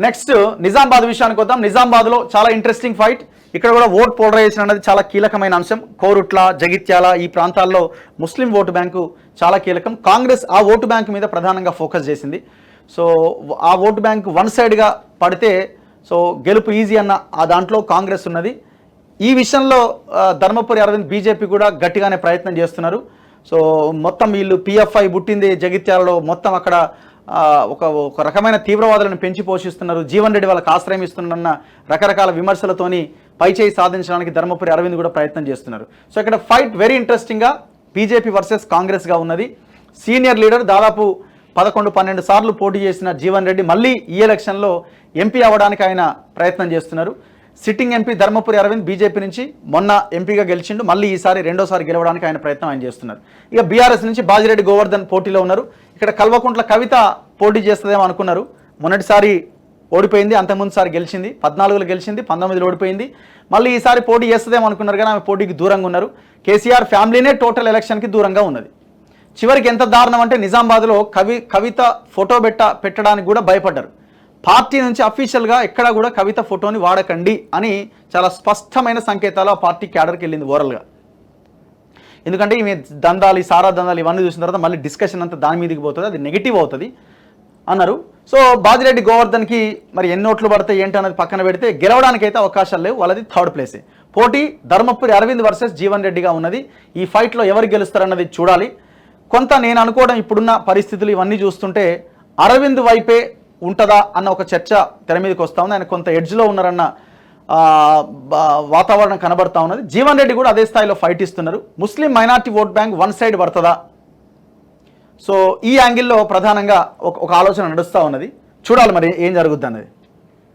Next Nizamabad విషయానికి వద్దాం. నిజామాబాద్లో చాలా ఇంట్రెస్టింగ్ ఫైట్. ఇక్కడ కూడా ఓట్ పోలరైజేషన్ అనేది చాలా కీలకమైన అంశం. కోరుట్ల, జగిత్యాల ఈ ప్రాంతాల్లో ముస్లిం ఓటు బ్యాంకు చాలా కీలకం. కాంగ్రెస్ ఆ ఓటు బ్యాంకు మీద ప్రధానంగా ఫోకస్ చేసింది. సో ఆ ఓటు బ్యాంకు వన్ సైడ్గా పడితే సో గెలుపు ఈజీ అన్న ఆ దాంట్లో కాంగ్రెస్ ఉన్నది. ఈ విషయంలో ధర్మపురి అరవింద్ బీజేపీ కూడా గట్టిగానే ప్రయత్నం చేస్తున్నారు. సో మొత్తం వీళ్ళు పిఎఫ్ఐ పుట్టింది జగిత్యాలలో, మొత్తం అక్కడ ఒక రకమైన తీవ్రవాదులను పెంచి పోషిస్తున్నారు, జీవన్ రెడ్డి వాళ్ళకి ఆశ్రయం ఇస్తున్న రకరకాల విమర్శలతోని పైచేయి సాధించడానికి ధర్మపురి అరవింద్ కూడా ప్రయత్నం చేస్తున్నారు. సో ఇక్కడ ఫైట్ వెరీ ఇంట్రెస్టింగ్గా బీజేపీ వర్సెస్ కాంగ్రెస్గా ఉన్నది. సీనియర్ లీడర్ దాదాపు 11-12 సార్లు పోటీ చేసిన జీవన్ రెడ్డి మళ్ళీ ఈ ఎలక్షన్లో ఎంపీ అవ్వడానికి ఆయన ప్రయత్నం చేస్తున్నారు. Sitting MP Dharmapuri Arvind BJP నుంచి మొన్న ఎంపీగా గెలిచిండు, మళ్ళీ ఈసారి రెండోసారి గెలవడానికి ఆయన ప్రయత్నం ఆయన చేస్తున్నారు. ఇక బీఆర్ఎస్ నుంచి బాజిరెడ్డి గోవర్ధన్ పోటీలో ఉన్నారు. ఇక్కడ కల్వకుంట్ల కవిత పోటీ చేస్తుందేమో అనుకున్నారు. మొన్నటిసారి ఓడిపోయింది, అంతకుముందుసారి గెలిచింది, 14లో గెలిచింది, 19లో ఓడిపోయింది. మళ్ళీ ఈసారి పోటీ చేస్తుందేమో అనుకున్నారు కానీ ఆమె పోటీకి దూరంగా ఉన్నారు. కేసీఆర్ ఫ్యామిలీనే టోటల్ ఎలక్షన్కి దూరంగా ఉన్నది. చివరికి ఎంత దారుణం అంటే నిజామాబాద్లో కవిత ఫోటో పెట్టడానికి కూడా భయపడ్డారు. పార్టీ నుంచి అఫీషియల్గా ఎక్కడా కూడా కవిత ఫోటోని వాడకండి అని చాలా స్పష్టమైన సంకేతాలు ఆ పార్టీ క్యాడర్కి వెళ్ళింది ఓరల్గా. ఎందుకంటే ఈమె దందాలు, ఈ సారా దందాలు ఇవన్నీ చూసిన తర్వాత మళ్ళీ డిస్కషన్ అంతా దాని మీదకి పోతుంది, అది నెగిటివ్ అవుతుంది అన్నారు. సో బాజిరెడ్డి గోవర్ధన్కి మరి ఎన్ని ఓట్లు పడతాయి ఏంటి అనేది పక్కన పెడితే గెలవడానికి అయితే అవకాశాలు లేవు. వాళ్ళది థర్డ్ ప్లేసే. పోటీ ధర్మపురి అరవింద్ వర్సెస్ జీవన్ రెడ్డిగా ఉన్నది. ఈ ఫైట్లో ఎవరు గెలుస్తారన్నది చూడాలి. కొంత నేను అనుకోవడం ఇప్పుడున్న పరిస్థితులు ఇవన్నీ చూస్తుంటే అరవింద్ వైపే ఉంటుందా అన్న ఒక చర్చ తెర మీదకి వస్తూ ఉంది. ఆయన కొంత ఎడ్జ్లో ఉన్నారన్న వాతావరణం కనబడతా ఉన్నది. జీవన్ రెడ్డి కూడా అదే స్థాయిలో ఫైట్ ఇస్తున్నారు. ముస్లిం minority vote bank one side పడుతుందా, సో ఈ యాంగిల్లో ప్రధానంగా ఒక ఆలోచన నడుస్తూ ఉన్నది. చూడాలి మరి ఏం జరుగుద్ది అన్నది.